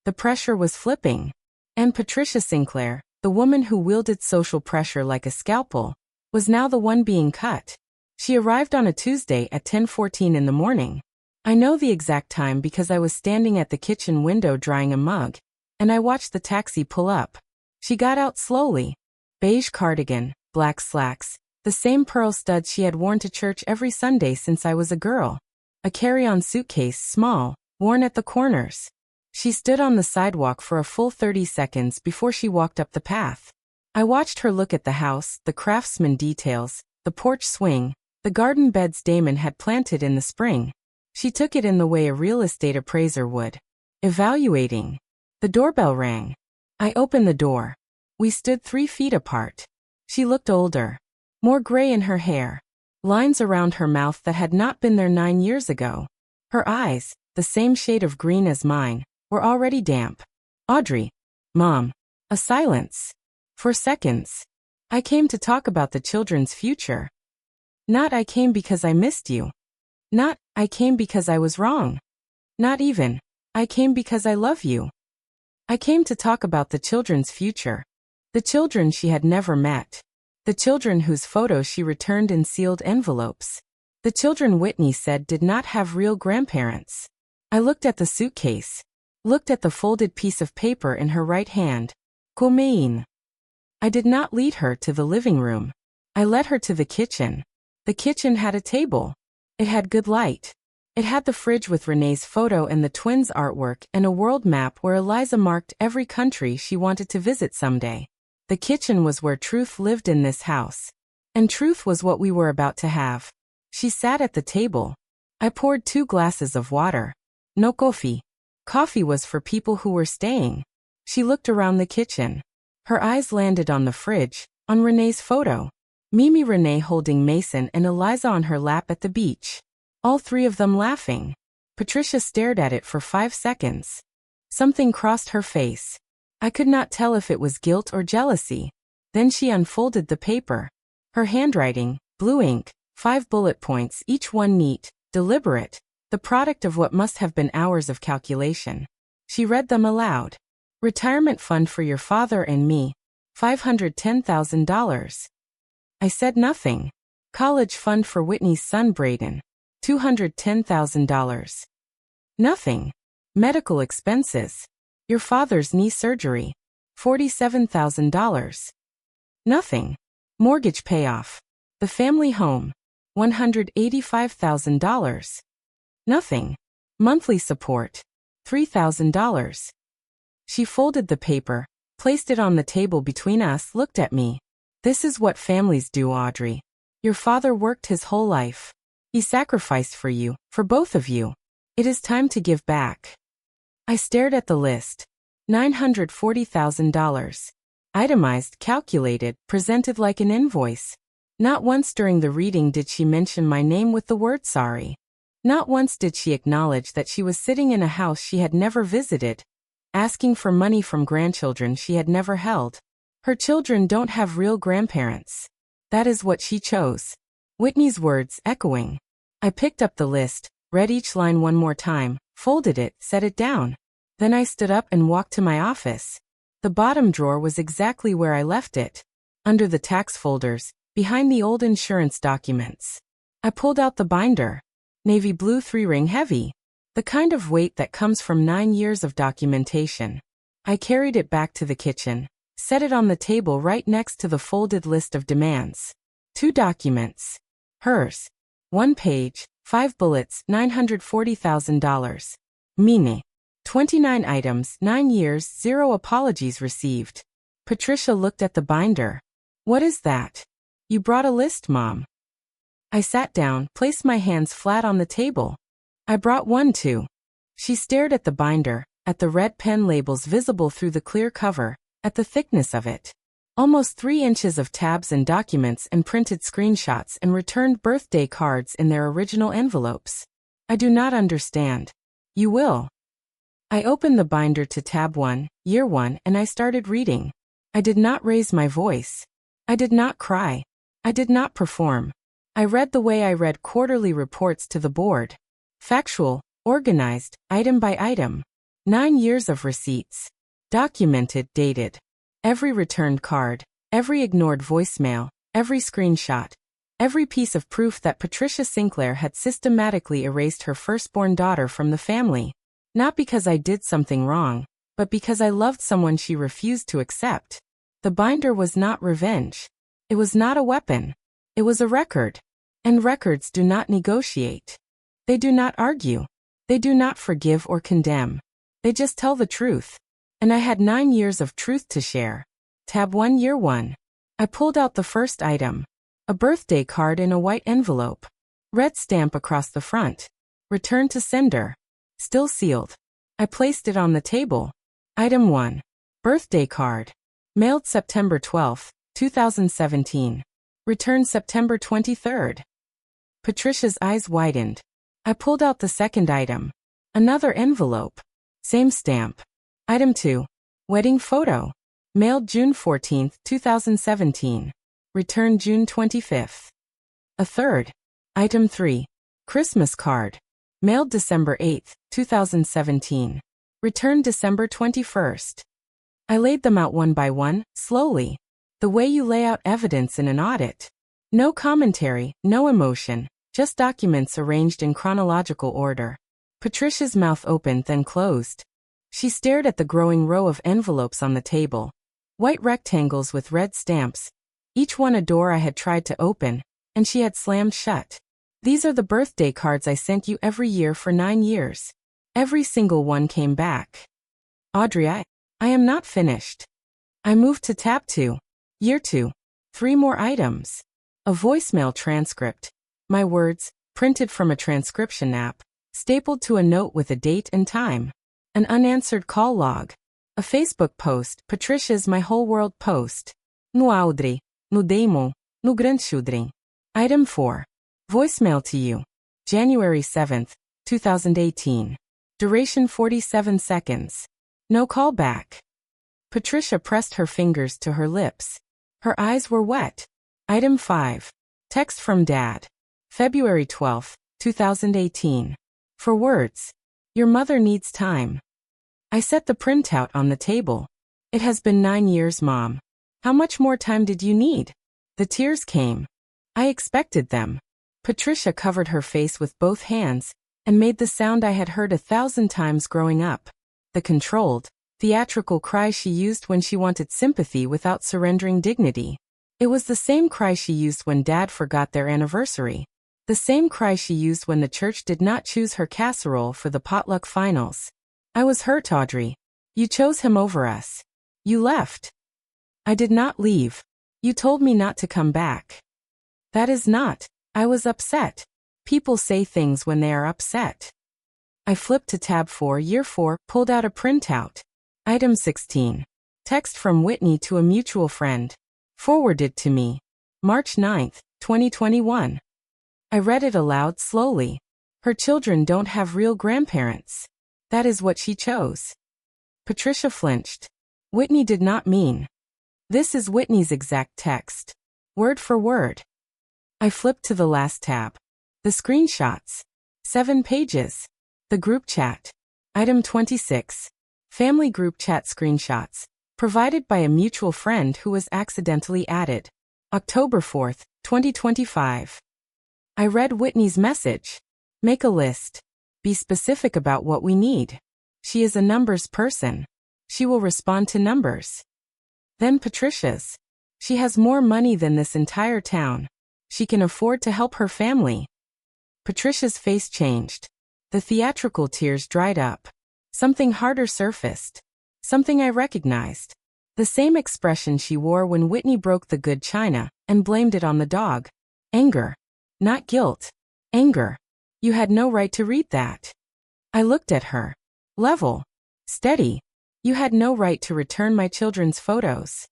The pressure was flipping. And Patricia Sinclair, the woman who wielded social pressure like a scalpel, was now the one being cut. She arrived on a Tuesday at 10:14 in the morning. I know the exact time because I was standing at the kitchen window drying a mug, and I watched the taxi pull up. She got out slowly. Beige cardigan, black slacks, the same pearl studs she had worn to church every Sunday since I was a girl. A carry-on suitcase, small, worn at the corners. She stood on the sidewalk for a full 30 seconds before she walked up the path. I watched her look at the house, the craftsman details, the porch swing, the garden beds Damon had planted in the spring. She took it in the way a real estate appraiser would. Evaluating. The doorbell rang. I opened the door. We stood 3 feet apart. She looked older. More gray in her hair. Lines around her mouth that had not been there 9 years ago. Her eyes, the same shade of green as mine, were already damp. Audrey. Mom. A silence. For seconds. I came to talk about the children's future. Not I came because I missed you. Not, I came because I was wrong. Not even, I came because I love you. I came to talk about the children's future. The children she had never met. The children whose photos she returned in sealed envelopes. The children Whitney said did not have real grandparents. I looked at the suitcase. Looked at the folded piece of paper in her right hand. Coméine. I did not lead her to the living room. I led her to the kitchen. The kitchen had a table. It had good light. It had the fridge with Renee's photo and the twins' artwork and a world map where Eliza marked every country she wanted to visit someday. The kitchen was where truth lived in this house. And truth was what we were about to have. She sat at the table. I poured 2 glasses of water. No coffee. Coffee was for people who were staying. She looked around the kitchen. Her eyes landed on the fridge, on Renee's photo. Mimi Renee holding Mason and Eliza on her lap at the beach. All 3 of them laughing. Patricia stared at it for 5 seconds. Something crossed her face. I could not tell if it was guilt or jealousy. Then she unfolded the paper. Her handwriting, blue ink, 5 bullet points, each one neat, deliberate, the product of what must have been hours of calculation. She read them aloud. Retirement fund for your father and me, $510,000. I said nothing. College fund for Whitney's son Braden, $210,000. Nothing. Medical expenses. Your father's knee surgery, $47,000. Nothing. Mortgage payoff. The family home, $185,000. Nothing. Monthly support, $3,000. She folded the paper, placed it on the table between us, looked at me. This is what families do, Audrey. Your father worked his whole life. He sacrificed for you, for both of you. It is time to give back. I stared at the list. $940,000. Itemized, calculated, presented like an invoice. Not once during the reading did she mention my name with the word sorry. Not once did she acknowledge that she was sitting in a house she had never visited, asking for money from grandchildren she had never held. Her children don't have real grandparents. That is what she chose. Whitney's words echoing. I picked up the list, read each line one more time, folded it, set it down. Then I stood up and walked to my office. The bottom drawer was exactly where I left it. Under the tax folders, behind the old insurance documents. I pulled out the binder. Navy blue 3-ring heavy. The kind of weight that comes from 9 years of documentation. I carried it back to the kitchen, set it on the table right next to the folded list of demands. 2 documents. Hers. 1 page, 5 bullets, $940,000. Mine. 29 items, 9 years, 0 apologies received. Patricia looked at the binder. What is that? You brought a list, Mom. I sat down, placed my hands flat on the table. I brought one too. She stared at the binder, at the red pen labels visible through the clear cover, at the thickness of it. Almost 3 inches of tabs and documents and printed screenshots and returned birthday cards in their original envelopes. I do not understand. You will. I opened the binder to tab 1, year 1, and I started reading. I did not raise my voice. I did not cry. I did not perform. I read the way I read quarterly reports to the board. Factual, organized, item by item. 9 years of receipts. Documented, dated. Every returned card, every ignored voicemail, every screenshot, every piece of proof that Patricia Sinclair had systematically erased her firstborn daughter from the family. Not because I did something wrong, but because I loved someone she refused to accept. The binder was not revenge. It was not a weapon. It was a record. And records do not negotiate. They do not argue. They do not forgive or condemn. They just tell the truth. And I had 9 years of truth to share. Tab 1, year 1. I pulled out the first item. A birthday card in a white envelope. Red stamp across the front. Return to sender. Still sealed. I placed it on the table. Item 1. Birthday card. Mailed September 12, 2017. Returned September 23rd. Patricia's eyes widened. I pulled out the second item. Another envelope. Same stamp. Item 2. Wedding photo. Mailed June 14, 2017. Returned June 25th. A third. Item 3. Christmas card. Mailed December 8, 2017. Returned December 21st. I laid them out one by one, slowly. The way you lay out evidence in an audit. No commentary, no emotion, just documents arranged in chronological order. Patricia's mouth opened then closed. She stared at the growing row of envelopes on the table. White rectangles with red stamps. Each one a door I had tried to open, and she had slammed shut. These are the birthday cards I sent you every year for 9 years. Every single one came back. Audrey, I am not finished. I moved to tab 2. Year 2. 3 more items. A voicemail transcript. My words, printed from a transcription app, stapled to a note with a date and time. An unanswered call log. A Facebook post, Patricia's My Whole World post. No Audrey, no Demo, no grandchildren. Item 4. Voicemail to you. January 7th, 2018. Duration 47 seconds. No call back. Patricia pressed her fingers to her lips. Her eyes were wet. Item 5. Text from Dad. February 12th, 2018. For words. Your mother needs time. I set the printout on the table. It has been 9 years, Mom. How much more time did you need? The tears came. I expected them. Patricia covered her face with both hands and made the sound I had heard 1,000 times growing up. The controlled, theatrical cry she used when she wanted sympathy without surrendering dignity. It was the same cry she used when Dad forgot their anniversary. The same cry she used when the church did not choose her casserole for the potluck finals. I was hurt, Audrey. You chose him over us. You left. I did not leave. You told me not to come back. That is not. I was upset. People say things when they are upset. I flipped to tab 4, year 4, pulled out a printout. Item 16. Text from Whitney to a mutual friend. Forwarded to me. March 9th, 2021. I read it aloud slowly. Her children don't have real grandparents. That is what she chose. Patricia flinched. Whitney did not mean. This is Whitney's exact text. Word for word. I flipped to the last tab. The screenshots. 7 pages. The group chat. Item 26. Family group chat screenshots. Provided by a mutual friend who was accidentally added. October 4th, 2025. I read Whitney's message. Make a list. Be specific about what we need. She is a numbers person. She will respond to numbers. Then Patricia's. She has more money than this entire town. She can afford to help her family. Patricia's face changed. The theatrical tears dried up. Something harder surfaced. Something I recognized. The same expression she wore when Whitney broke the good china and blamed it on the dog. Anger. Not guilt. Anger. You had no right to read that. I looked at her. Level. Steady. You had no right to return my children's photos.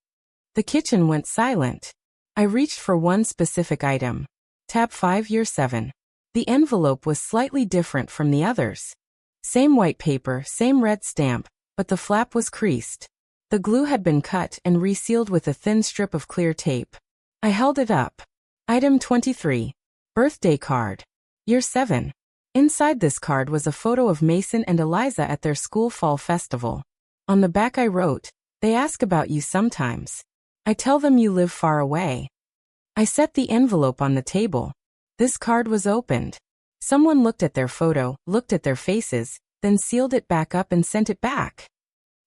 The kitchen went silent. I reached for one specific item. Tab 5, year 7. The envelope was slightly different from the others. Same white paper, same red stamp, but the flap was creased. The glue had been cut and resealed with a thin strip of clear tape. I held it up. Item 23. Birthday card. Year 7. Inside this card was a photo of Mason and Eliza at their school fall festival. On the back I wrote, "They ask about you sometimes. I tell them you live far away." I set the envelope on the table. This card was opened. Someone looked at their photo, looked at their faces, then sealed it back up and sent it back.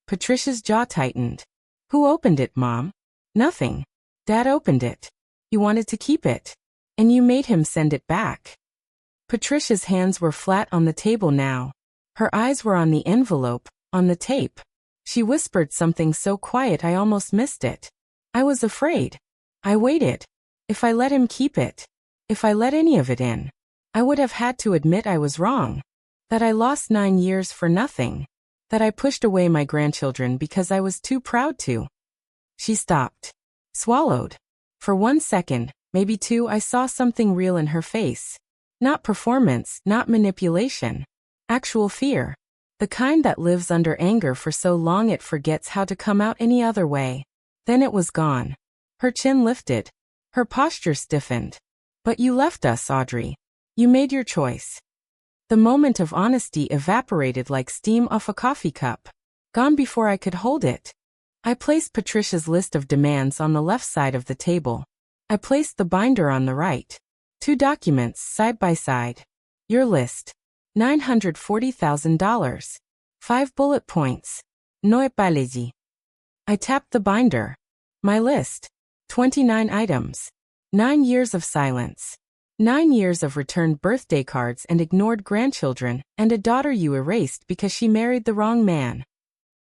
Patricia's jaw tightened. Who opened it, Mom? Nothing. Dad opened it. You wanted to keep it. And you made him send it back. Patricia's hands were flat on the table now. Her eyes were on the envelope, on the tape. She whispered something so quiet I almost missed it. I was afraid. I waited. If I let him keep it, if I let any of it in, I would have had to admit I was wrong. That I lost 9 years for nothing. That I pushed away my grandchildren because I was too proud to. She stopped. Swallowed. For 1 second, maybe 2, I saw something real in her face. Not performance, not manipulation. Actual fear. The kind that lives under anger for so long it forgets how to come out any other way. Then it was gone. Her chin lifted. Her posture stiffened. But you left us, Audrey. You made your choice. The moment of honesty evaporated like steam off a coffee cup. Gone before I could hold it. I placed Patricia's list of demands on the left side of the table. I placed the binder on the right. 2 documents side by side. Your list. $940,000. 5 bullet points. No epaleji. I tapped the binder. My list. 29 items. 9 years of silence. 9 years of returned birthday cards and ignored grandchildren, and a daughter you erased because she married the wrong man.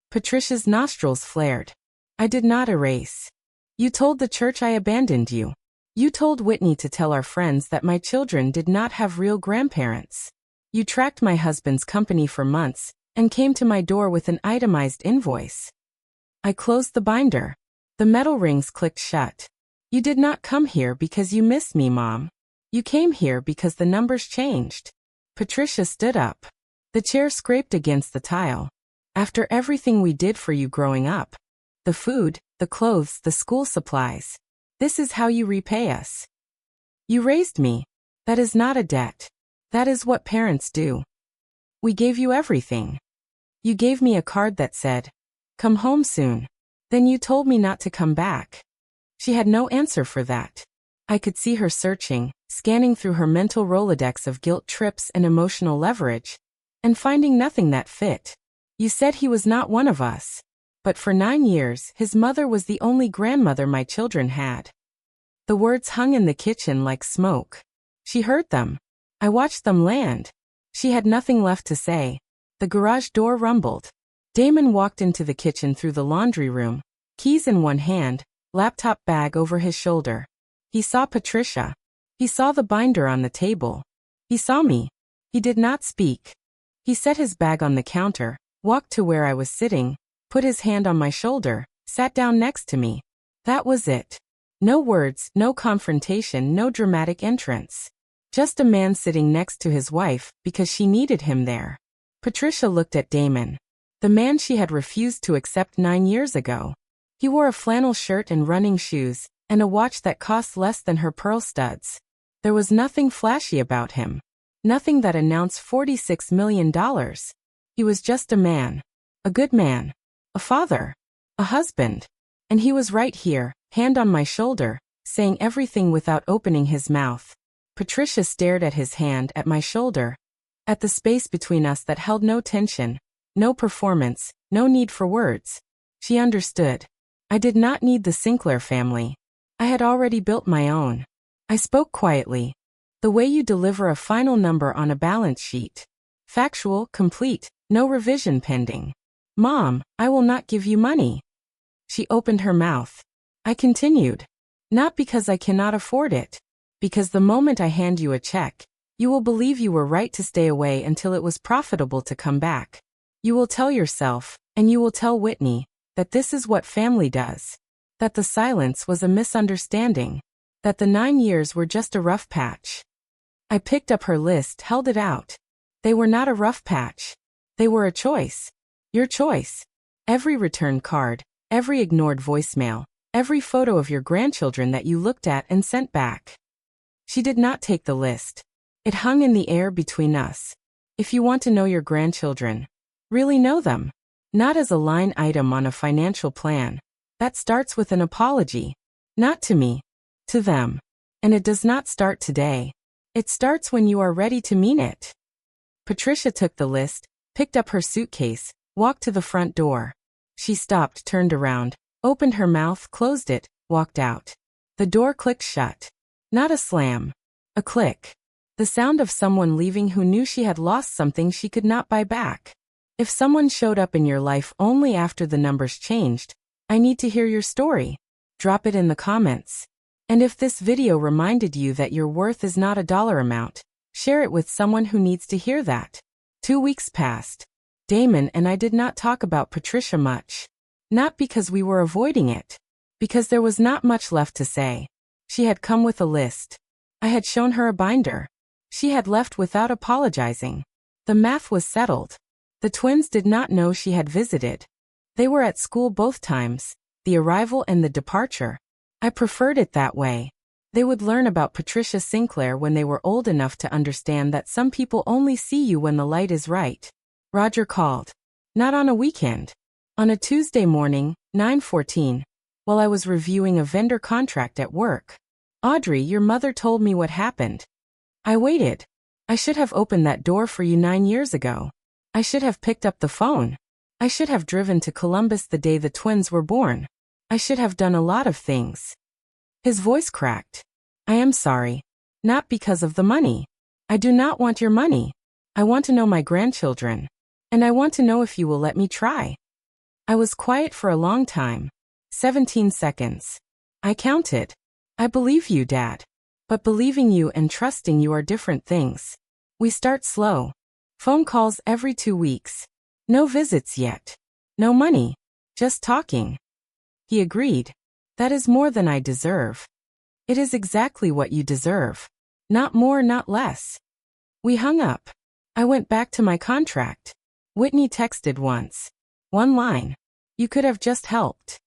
Patricia's nostrils flared. I did not erase. You told the church I abandoned you. You told Whitney to tell our friends that my children did not have real grandparents. You tracked my husband's company for months, and came to my door with an itemized invoice. I closed the binder. The metal rings clicked shut. You did not come here because you missed me, Mom. You came here because the numbers changed. Patricia stood up. The chair scraped against the tile. After everything we did for you growing up, the food, the clothes, the school supplies, this is how you repay us. You raised me. That is not a debt. That is what parents do. We gave you everything. You gave me a card that said, "Come home soon." Then you told me not to come back. She had no answer for that. I could see her searching, scanning through her mental Rolodex of guilt trips and emotional leverage, and finding nothing that fit. You said he was not one of us. But for 9 years, his mother was the only grandmother my children had. The words hung in the kitchen like smoke. She heard them. I watched them land. She had nothing left to say. The garage door rumbled. Damon walked into the kitchen through the laundry room, keys in one hand, laptop bag over his shoulder. He saw Patricia. He saw the binder on the table. He saw me. He did not speak. He set his bag on the counter, walked to where I was sitting, put his hand on my shoulder, sat down next to me. That was it. No words, no confrontation, no dramatic entrance. Just a man sitting next to his wife because she needed him there. Patricia looked at Damon, the man she had refused to accept 9 years ago. He wore a flannel shirt and running shoes, and a watch that cost less than her pearl studs. There was nothing flashy about him. Nothing that announced $46 million. He was just a man. A good man. A father. A husband. And he was right here, hand on my shoulder, saying everything without opening his mouth. Patricia stared at his hand at my shoulder, at the space between us that held no tension, no performance, no need for words. She understood. I did not need the Sinclair family. I had already built my own. I spoke quietly. The way you deliver a final number on a balance sheet. Factual, complete, no revision pending. Mom, I will not give you money. She opened her mouth. I continued. Not because I cannot afford it. Because the moment I hand you a check, you will believe you were right to stay away until it was profitable to come back. You will tell yourself, and you will tell Whitney, that this is what family does. That the silence was a misunderstanding. That the 9 years were just a rough patch. I picked up her list, held it out. They were not a rough patch. They were a choice. Your choice. Every return card, every ignored voicemail, every photo of your grandchildren that you looked at and sent back. She did not take the list. It hung in the air between us. If you want to know your grandchildren, really know them. Not as a line item on a financial plan. That starts with an apology. Not to me. To them. And it does not start today. It starts when you are ready to mean it. Patricia took the list, picked up her suitcase, walked to the front door. She stopped, turned around, opened her mouth, closed it, walked out. The door clicked shut. Not a slam. A click. The sound of someone leaving who knew she had lost something she could not buy back. If someone showed up in your life only after the numbers changed, I need to hear your story. Drop it in the comments. And if this video reminded you that your worth is not a dollar amount, share it with someone who needs to hear that. 2 weeks passed. Damon and I did not talk about Patricia much. Not because we were avoiding it. Because there was not much left to say. She had come with a list. I had shown her a binder. She had left without apologizing. The math was settled. The twins did not know she had visited. They were at school both times, the arrival and the departure. I preferred it that way. They would learn about Patricia Sinclair when they were old enough to understand that some people only see you when the light is right. Roger called. Not on a weekend. On a Tuesday morning, 9:14, while I was reviewing a vendor contract at work. Audrey, your mother told me what happened. I waited. I should have opened that door for you 9 years ago. I should have picked up the phone. I should have driven to Columbus the day the twins were born. I should have done a lot of things. His voice cracked. I am sorry. Not because of the money. I do not want your money. I want to know my grandchildren. And I want to know if you will let me try. I was quiet for a long time. 17 seconds. I counted. I believe you, Dad. But believing you and trusting you are different things. We start slow. Phone calls every 2 weeks. No visits yet. No money. Just talking. He agreed. That is more than I deserve. It is exactly what you deserve. Not more, not less. We hung up. I went back to my contract. Whitney texted once. One line. You could have just helped.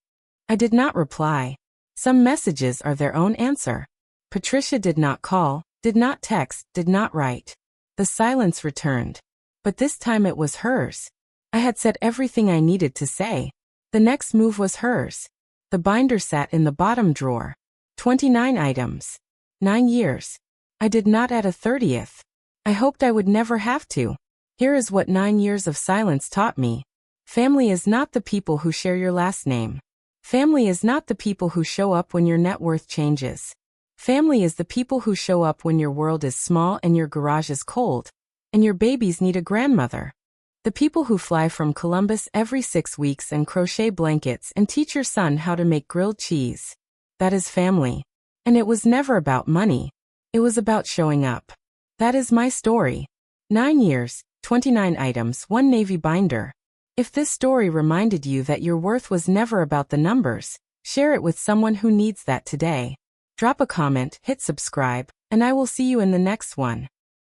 I did not reply. Some messages are their own answer. Patricia did not call, did not text, did not write. The silence returned. But this time it was hers. I had said everything I needed to say. The next move was hers. The binder sat in the bottom drawer. 29 items. 9 years. I did not add a 30th. I hoped I would never have to. Here is what 9 years of silence taught me. Family is not the people who share your last name. Family is not the people who show up when your net worth changes. Family is the people who show up when your world is small and your garage is cold, and your babies need a grandmother. The people who fly from Columbus every 6 weeks and crochet blankets and teach your son how to make grilled cheese. That is family. And it was never about money. It was about showing up. That is my story. 9 years, 29 items, 1 navy binder. If this story reminded you that your worth was never about the numbers, share it with someone who needs that today. Drop a comment, hit subscribe, and I will see you in the next one.